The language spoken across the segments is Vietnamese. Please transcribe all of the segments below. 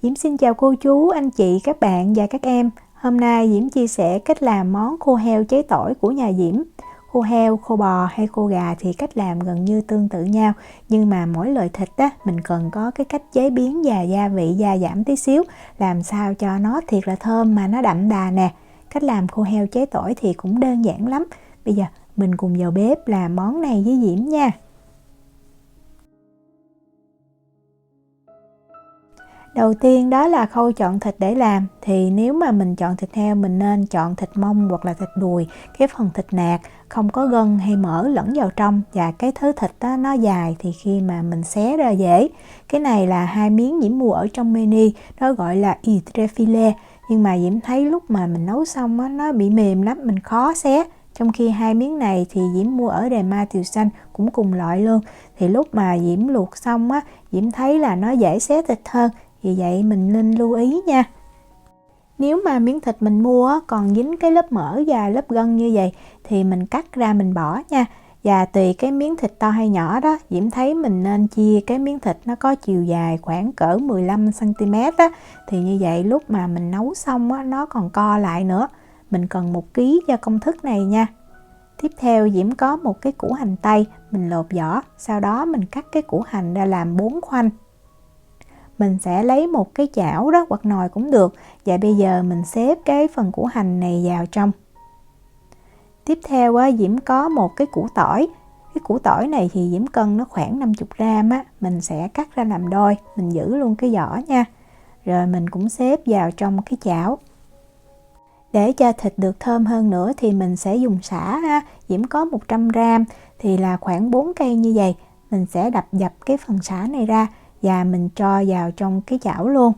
Diễm xin chào cô chú, anh chị, các bạn và các em. Hôm nay Diễm chia sẻ cách làm món khô heo cháy tỏi của nhà Diễm. Khô heo, khô bò hay khô gà thì cách làm gần như tương tự nhau, nhưng mà mỗi loại thịt á, mình cần có cái cách chế biến và gia vị gia giảm tí xíu, làm sao cho nó thiệt là thơm mà nó đậm đà nè. Cách làm khô heo cháy tỏi thì cũng đơn giản lắm. Bây giờ mình cùng vào bếp làm món này với Diễm nha. Đầu tiên đó là khâu chọn thịt để làm. Thì nếu mà mình chọn thịt heo, mình nên chọn thịt mông hoặc là thịt đùi, cái phần thịt nạc không có gân hay mỡ lẫn vào trong, và cái thớ thịt đó, nó dài thì khi mà mình xé ra dễ. Cái này là 2 miếng Diễm mua ở trong menu, nó gọi là filet, nhưng mà Diễm thấy lúc mà mình nấu xong đó, nó bị mềm lắm, mình khó xé. Trong khi 2 miếng này thì Diễm mua ở Đề Ma Tiều Xanh, cũng cùng loại luôn. Thì lúc mà Diễm luộc xong á, Diễm thấy là nó dễ xé thịt hơn, vì vậy mình nên lưu ý nha. Nếu mà miếng thịt mình mua còn dính cái lớp mỡ và lớp gân như vậy thì mình cắt ra mình bỏ nha. Và tùy cái miếng thịt to hay nhỏ đó, Diễm thấy mình nên chia cái miếng thịt nó có chiều dài khoảng cỡ 15 cm á, thì như vậy lúc mà mình nấu xong á, nó còn co lại nữa. Mình cần 1 kg cho công thức này nha. Tiếp theo Diễm có một cái củ hành tây, mình lột vỏ, sau đó mình cắt cái củ hành ra làm 4 khoanh. Mình sẽ lấy một cái chảo đó hoặc nồi cũng được, và bây giờ mình xếp cái phần củ hành này vào trong. Tiếp theo Diễm có một cái củ tỏi. Cái củ tỏi này thì Diễm cân nó khoảng 50 gram á, mình sẽ cắt ra làm đôi, mình giữ luôn cái vỏ nha. Rồi mình cũng xếp vào trong cái chảo. Để cho thịt được thơm hơn nữa thì mình sẽ dùng sả ha. Diễm có 100 gram thì là khoảng 4 cây như vậy. Mình sẽ đập dập cái phần sả này ra và mình cho vào trong cái chảo luôn.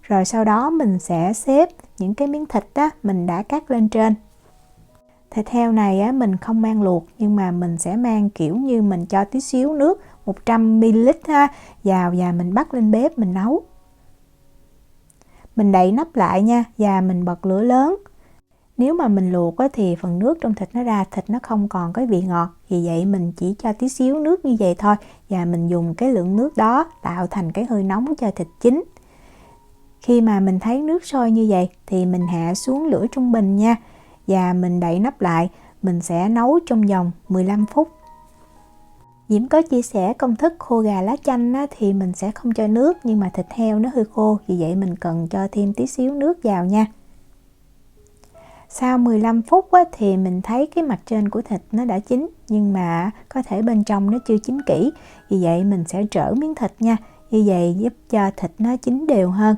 Rồi sau đó mình sẽ xếp những cái miếng thịt đó mình đã cắt lên trên. Thịt heo này á, mình không mang luộc, nhưng mà mình sẽ mang kiểu như mình cho tí xíu nước 100 ml ha, vào và mình bắt lên bếp mình nấu. Mình đậy nắp lại nha, và mình bật lửa lớn. Nếu mà mình luộc á, thì phần nước trong thịt nó ra, thịt nó không còn cái vị ngọt. Vì vậy mình chỉ cho tí xíu nước như vậy thôi, và mình dùng cái lượng nước đó tạo thành cái hơi nóng cho thịt chín. Khi mà mình thấy nước sôi như vậy thì mình hạ xuống lửa trung bình nha, và mình đậy nắp lại. Mình sẽ nấu trong vòng 15 phút. Diễm có chia sẻ công thức khô gà lá chanh á, thì mình sẽ không cho nước, nhưng mà thịt heo nó hơi khô, vì vậy mình cần cho thêm tí xíu nước vào nha. Sau 15 phút á, thì mình thấy cái mặt trên của thịt nó đã chín, nhưng mà có thể bên trong nó chưa chín kỹ. Vì vậy mình sẽ trở miếng thịt nha, như vậy giúp cho thịt nó chín đều hơn.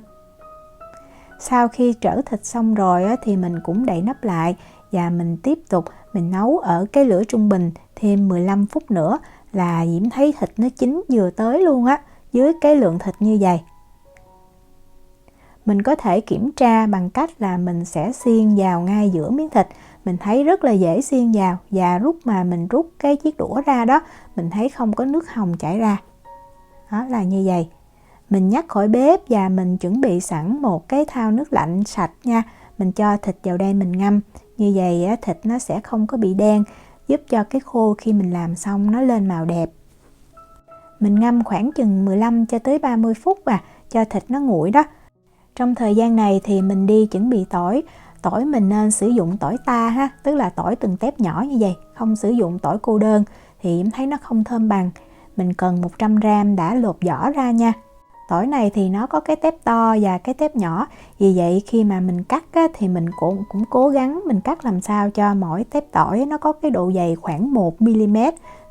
Sau khi trở thịt xong rồi á, thì mình cũng đậy nắp lại, và mình tiếp tục mình nấu ở cái lửa trung bình thêm 15 phút nữa là Diễm thấy thịt nó chín vừa tới luôn á, với cái lượng thịt như vậy. Mình có thể kiểm tra bằng cách là mình sẽ xiên vào ngay giữa miếng thịt. Mình thấy rất là dễ xiên vào, và lúc mà mình rút cái chiếc đũa ra đó, mình thấy không có nước hồng chảy ra. Đó là như vậy. Mình nhắc khỏi bếp và mình chuẩn bị sẵn một cái thau nước lạnh sạch nha. Mình cho thịt vào đây mình ngâm. Như vậy thịt nó sẽ không có bị đen, giúp cho cái khô khi mình làm xong nó lên màu đẹp. Mình ngâm khoảng chừng 15 cho tới 30 phút cho thịt nó nguội đó. Trong thời gian này thì mình đi chuẩn bị tỏi. Tỏi mình nên sử dụng tỏi ta ha, tức là tỏi từng tép nhỏ như vậy, không sử dụng tỏi cô đơn thì em thấy nó không thơm bằng. Mình cần 100 gram đã lột vỏ ra nha. Tỏi này thì nó có cái tép to và cái tép nhỏ, vì vậy khi mà mình cắt á, thì mình cũng cố gắng mình cắt làm sao cho mỗi tép tỏi nó có cái độ dày khoảng 1 mm,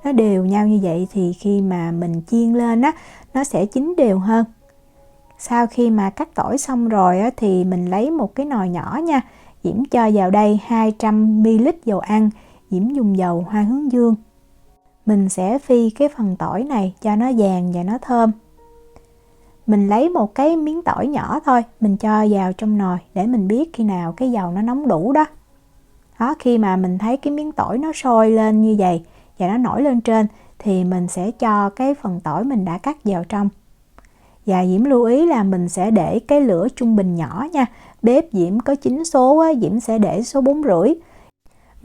nó đều nhau như vậy thì khi mà mình chiên lên á, nó sẽ chín đều hơn. Sau khi mà cắt tỏi xong rồi á, thì mình lấy một cái nồi nhỏ nha. Diễm cho vào đây 200 ml dầu ăn. Diễm dùng dầu hoa hướng dương. Mình sẽ phi cái phần tỏi này cho nó vàng và nó thơm. Mình lấy một cái miếng tỏi nhỏ thôi, mình cho vào trong nồi để mình biết khi nào cái dầu nó nóng đủ đó. Đó, khi mà mình thấy cái miếng tỏi nó sôi lên như vậy và nó nổi lên trên thì mình sẽ cho cái phần tỏi mình đã cắt vào trong. Và Diễm lưu ý là mình sẽ để cái lửa trung bình nhỏ nha. Bếp Diễm có 9 số á, Diễm sẽ để số 4,5.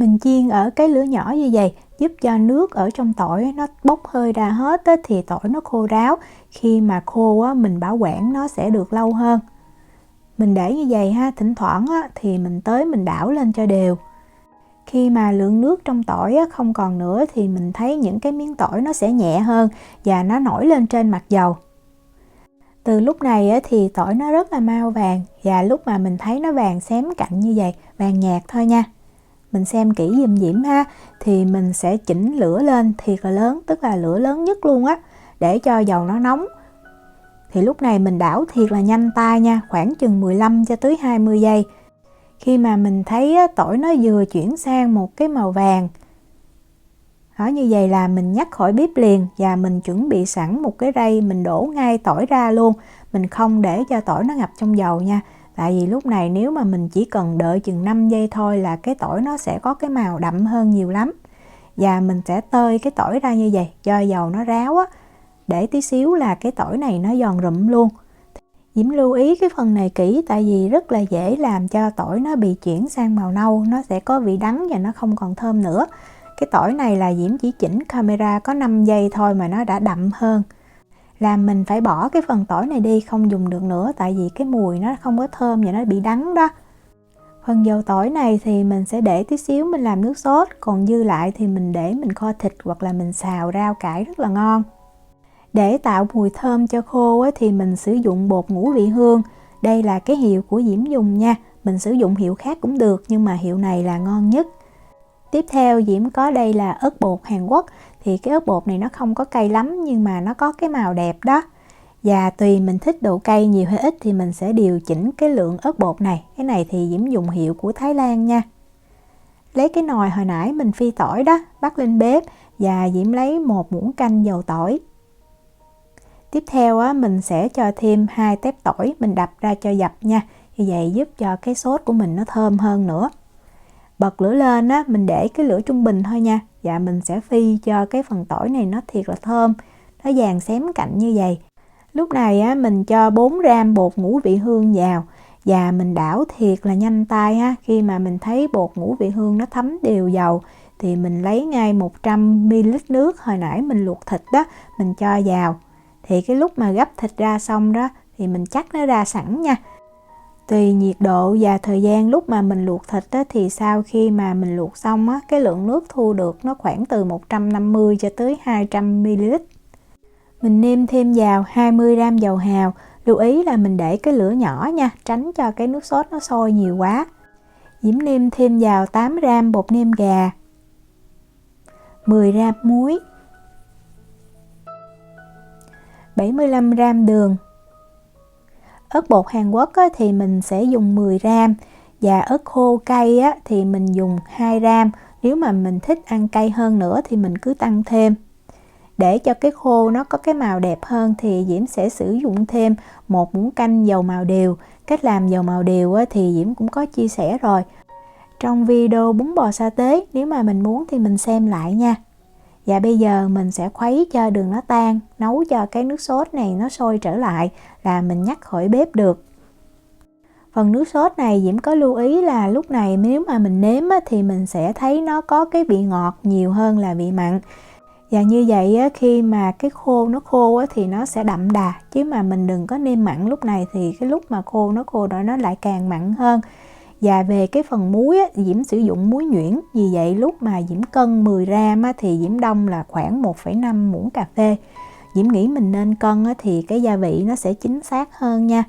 Mình chiên ở cái lửa nhỏ như vậy giúp cho nước ở trong tỏi nó bốc hơi ra hết á, thì tỏi nó khô ráo. Khi mà khô á, mình bảo quản nó sẽ được lâu hơn. Mình để như vậy ha, thỉnh thoảng á, thì mình tới mình đảo lên cho đều. Khi mà lượng nước trong tỏi á, không còn nữa thì mình thấy những cái miếng tỏi nó sẽ nhẹ hơn và nó nổi lên trên mặt dầu. Từ lúc này á, thì tỏi nó rất là mau vàng, và lúc mà mình thấy nó vàng xém cạnh như vậy, vàng nhạt thôi nha. Mình xem kỹ giùm Diễm ha, thì mình sẽ chỉnh lửa lên thiệt là lớn, tức là lửa lớn nhất luôn á, để cho dầu nó nóng. Thì lúc này mình đảo thiệt là nhanh tay nha, khoảng chừng 15 cho tới 20 giây. Khi mà mình thấy tỏi nó vừa chuyển sang một cái màu vàng, đó, như vậy là mình nhắc khỏi bếp liền, và mình chuẩn bị sẵn một cái rây, mình đổ ngay tỏi ra luôn. Mình không để cho tỏi nó ngập trong dầu nha. Tại vì lúc này nếu mà mình chỉ cần đợi chừng 5 giây thôi là cái tỏi nó sẽ có cái màu đậm hơn nhiều lắm. Và mình sẽ tơi cái tỏi ra như vậy cho dầu nó ráo á, để tí xíu là cái tỏi này nó giòn rụm luôn. Diễm lưu ý cái phần này kỹ, tại vì rất là dễ làm cho tỏi nó bị chuyển sang màu nâu, nó sẽ có vị đắng và nó không còn thơm nữa. Cái tỏi này là Diễm chỉ chỉnh camera có 5 giây thôi mà nó đã đậm hơn. Làm mình phải bỏ cái phần tỏi này đi, không dùng được nữa, tại vì cái mùi nó không có thơm và nó bị đắng đó. Phần dầu tỏi này thì mình sẽ để tí xíu mình làm nước sốt, còn dư lại thì mình để mình kho thịt hoặc là mình xào rau cải rất là ngon. Để tạo mùi thơm cho khô á, thì mình sử dụng bột ngũ vị hương. Đây là cái hiệu của Diễm dùng nha, mình sử dụng hiệu khác cũng được nhưng mà hiệu này là ngon nhất. Tiếp theo Diễm có đây là ớt bột Hàn Quốc, thì cái ớt bột này nó không có cay lắm nhưng mà nó có cái màu đẹp đó. Và tùy mình thích độ cay nhiều hay ít thì mình sẽ điều chỉnh cái lượng ớt bột này. Cái này thì Diễm dùng hiệu của Thái Lan nha. Lấy cái nồi hồi nãy mình phi tỏi đó, bắt lên bếp và Diễm lấy 1 muỗng canh dầu tỏi. Tiếp theo á, mình sẽ cho thêm 2 tép tỏi, mình đập ra cho dập nha. Như vậy giúp cho cái sốt của mình nó thơm hơn nữa. Bật lửa lên á, mình để cái lửa trung bình thôi nha. Và mình sẽ phi cho cái phần tỏi này nó thiệt là thơm, nó vàng xém cạnh như vậy. Lúc này á, mình cho 4 gram bột ngũ vị hương vào và mình đảo thiệt là nhanh tay ha. Khi mà mình thấy bột ngũ vị hương nó thấm đều dầu thì mình lấy ngay 100 ml nước hồi nãy mình luộc thịt đó, mình cho vào. Thì cái lúc mà gấp thịt ra xong đó thì mình chắc nó ra sẵn nha. Tùy nhiệt độ và thời gian lúc mà mình luộc thịt á, thì sau khi mà mình luộc xong á, cái lượng nước thu được nó khoảng từ 150 cho tới 200 ml. Mình nêm thêm vào 20 gram dầu hào. Lưu ý là mình để cái lửa nhỏ nha, tránh cho cái nước sốt nó sôi nhiều quá. Diễm nêm thêm vào 8 gram bột nêm gà, 10 gram muối, 75 gram đường. Ớt bột Hàn Quốc á, thì mình sẽ dùng 10 gram, và ớt khô cay á, thì mình dùng 2 gram. Nếu mà mình thích ăn cay hơn nữa thì mình cứ tăng thêm. Để cho cái khô nó có cái màu đẹp hơn thì Diễm sẽ sử dụng thêm 1 muỗng canh dầu màu điều. Cách làm dầu màu điều á, thì Diễm cũng có chia sẻ rồi trong video bún bò sa tế, nếu mà mình muốn thì mình xem lại nha. Và bây giờ mình sẽ khuấy cho đường nó tan, nấu cho cái nước sốt này nó sôi trở lại là mình nhắc khỏi bếp được. Phần nước sốt này Diễm có lưu ý là lúc này nếu mà mình nếm á, thì mình sẽ thấy nó có cái vị ngọt nhiều hơn là vị mặn. Và như vậy á, khi mà cái khô nó khô á, thì nó sẽ đậm đà, chứ mà mình đừng có nêm mặn lúc này thì cái lúc mà khô rồi nó lại càng mặn hơn. Và về cái phần muối á, Diễm sử dụng muối nhuyễn, vì vậy lúc mà Diễm cân 10 gram á, thì Diễm đong là khoảng 1,5 muỗng cà phê. Diễm nghĩ mình nên cân á, thì cái gia vị nó sẽ chính xác hơn nha.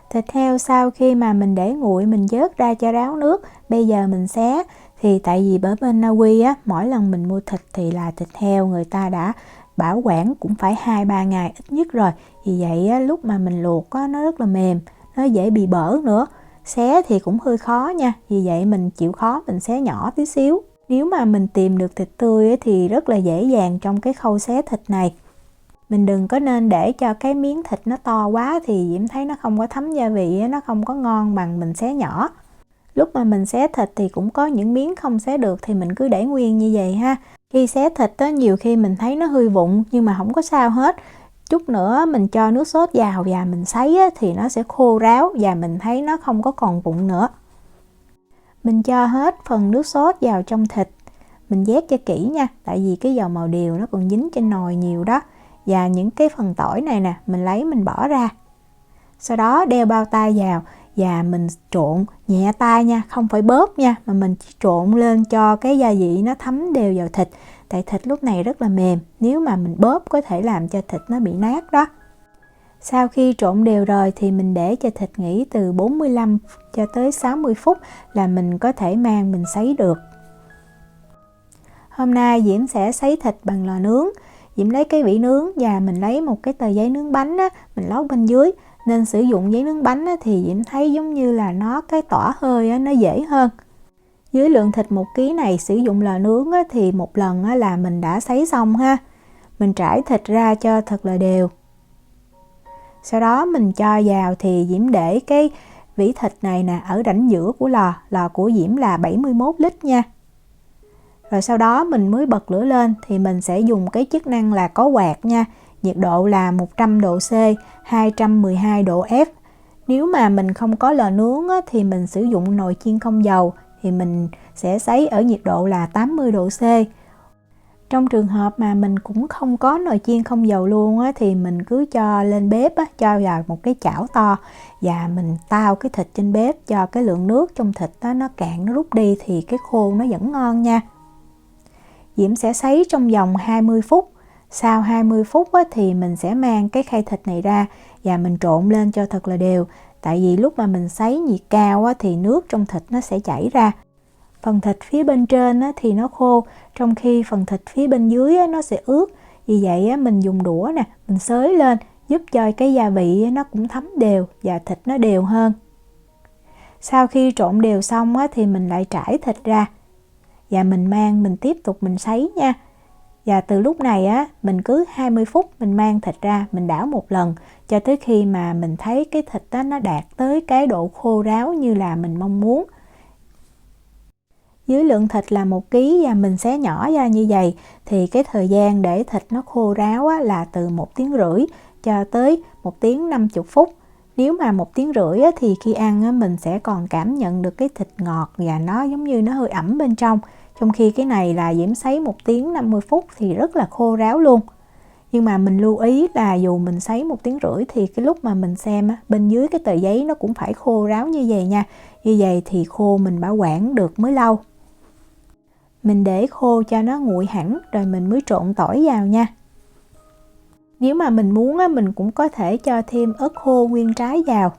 Thịt heo sau khi mà mình để nguội mình vớt ra cho ráo nước, bây giờ mình xé. Thì tại vì ở bên Na Uy á, mỗi lần mình mua thịt thì là thịt heo người ta đã bảo quản cũng phải 2-3 ngày ít nhất rồi. Vì vậy á, lúc mà mình luộc á, nó rất là mềm, nó dễ bị bở nữa. Xé thì cũng hơi khó nha, vì vậy mình chịu khó mình xé nhỏ tí xíu. Nếu mà mình tìm được thịt tươi á, thì rất là dễ dàng trong cái khâu xé thịt này. Mình đừng có nên để cho cái miếng thịt nó to quá thì Diễm thấy nó không có thấm gia vị, nó không có ngon bằng mình xé nhỏ. Lúc mà mình xé thịt thì cũng có những miếng không xé được thì mình cứ để nguyên như vậy ha. Khi xé thịt á, nhiều khi mình thấy nó hơi vụn nhưng mà không có sao hết. Chút nữa mình cho nước sốt vào và mình sấy á, thì nó sẽ khô ráo và mình thấy nó không có còn vụn nữa. Mình cho hết phần nước sốt vào trong thịt. Mình vét cho kỹ nha, tại vì cái dầu màu điều nó còn dính trên nồi nhiều đó. Và những cái phần tỏi này nè, mình lấy mình bỏ ra. Sau đó đeo bao tay vào và mình trộn nhẹ tay nha, không phải bóp nha, mà mình chỉ trộn lên cho cái gia vị nó thấm đều vào thịt. Tại thịt lúc này rất là mềm, nếu mà mình bóp có thể làm cho thịt nó bị nát đó. Sau khi trộn đều rồi thì mình để cho thịt nghỉ từ 45 cho tới 60 phút là mình có thể mang mình sấy được. Hôm nay Diễm sẽ sấy thịt bằng lò nướng. Diễm lấy cái vỉ nướng và mình lấy một cái tờ giấy nướng bánh á, mình lót bên dưới. Nên sử dụng giấy nướng bánh á, thì Diễm thấy giống như là nó cái tỏa hơi á, nó dễ hơn. Với lượng thịt 1 kg này sử dụng lò nướng á, thì một lần á, là mình đã sấy xong ha. Mình trải thịt ra cho thật là đều. Sau đó mình cho vào thì Diễm để cái vỉ thịt này nè ở rãnh giữa của lò. Lò của Diễm là 71 lít nha. Rồi sau đó mình mới bật lửa lên thì mình sẽ dùng cái chức năng là có quạt nha. Nhiệt độ là 100 độ C, 212 độ F. Nếu mà mình không có lò nướng á, thì mình sử dụng nồi chiên không dầu thì mình sẽ sấy ở nhiệt độ là 80 độ C. Trong trường hợp mà mình cũng không có nồi chiên không dầu luôn á, thì mình cứ cho lên bếp á, cho vào một cái chảo to và mình tao cái thịt trên bếp cho cái lượng nước trong thịt đó, nó cạn nó rút đi thì cái khô nó vẫn ngon nha. Diễm sẽ sấy trong vòng 20 phút. Sau 20 phút á, thì mình sẽ mang cái khay thịt này ra và mình trộn lên cho thật là đều. Tại vì lúc mà mình sấy nhiệt cao á, thì nước trong thịt nó sẽ chảy ra. Phần thịt phía bên trên á, thì nó khô, trong khi phần thịt phía bên dưới á, nó sẽ ướt. Vì vậy á, mình dùng đũa nè, mình xới lên giúp cho cái gia vị á, nó cũng thấm đều và thịt nó đều hơn. Sau khi trộn đều xong á, thì mình lại trải thịt ra và mình tiếp tục mình sấy nha. Và từ lúc này á, mình cứ 20 phút mình mang thịt ra, mình đảo một lần cho tới khi mà mình thấy cái thịt đó nó đạt tới cái độ khô ráo như là mình mong muốn. Với lượng thịt là 1 kg và mình xé nhỏ ra như vậy thì cái thời gian để thịt nó khô ráo á, là từ 1 tiếng rưỡi cho tới 1 tiếng 50 phút. Nếu mà 1 tiếng rưỡi á, thì khi ăn á, mình sẽ còn cảm nhận được cái thịt ngọt và nó giống như nó hơi ẩm bên trong. Trong khi cái này là Diễm sấy 1 tiếng 50 phút thì rất là khô ráo luôn. Nhưng mà mình lưu ý là dù mình sấy 1 tiếng rưỡi thì cái lúc mà mình xem á, bên dưới cái tờ giấy nó cũng phải khô ráo như vậy nha. Như vậy thì khô mình bảo quản được mới lâu. Mình để khô cho nó nguội hẳn rồi mình mới trộn tỏi vào nha. Nếu mà mình muốn á, mình cũng có thể cho thêm ớt khô nguyên trái vào.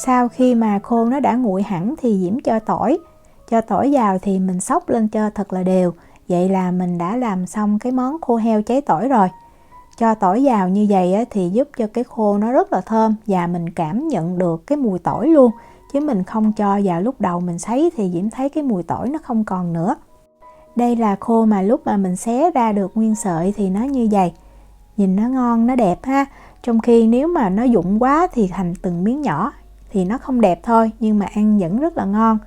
Sau khi mà khô nó đã nguội hẳn thì Diễm cho tỏi vào thì mình xóc lên cho thật là đều. Vậy là mình đã làm xong cái món khô heo cháy tỏi rồi. Cho tỏi vào như vậy á, thì giúp cho cái khô nó rất là thơm và mình cảm nhận được cái mùi tỏi luôn. Chứ mình không cho vào lúc đầu mình sấy thì Diễm thấy cái mùi tỏi nó không còn nữa. Đây là khô mà lúc mà mình xé ra được nguyên sợi thì nó như vậy. Nhìn nó ngon, nó đẹp ha. Trong khi nếu mà nó rụng quá thì thành từng miếng nhỏ thì nó không đẹp thôi, nhưng mà ăn vẫn rất là ngon.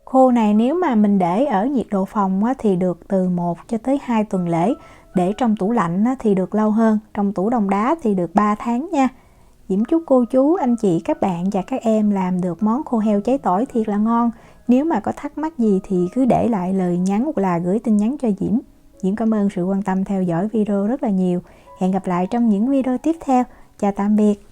Khô này nếu mà mình để ở nhiệt độ phòng á, thì được từ 1 cho tới 2 tuần lễ. Để trong tủ lạnh á, thì được lâu hơn, trong tủ đông đá thì được 3 tháng nha. Diễm chúc cô chú, anh chị, các bạn và các em làm được món khô heo cháy tỏi thiệt là ngon. Nếu mà có thắc mắc gì thì cứ để lại lời nhắn hoặc là gửi tin nhắn cho Diễm. Diễm cảm ơn sự quan tâm theo dõi video rất là nhiều. Hẹn gặp lại trong những video tiếp theo. Chào tạm biệt.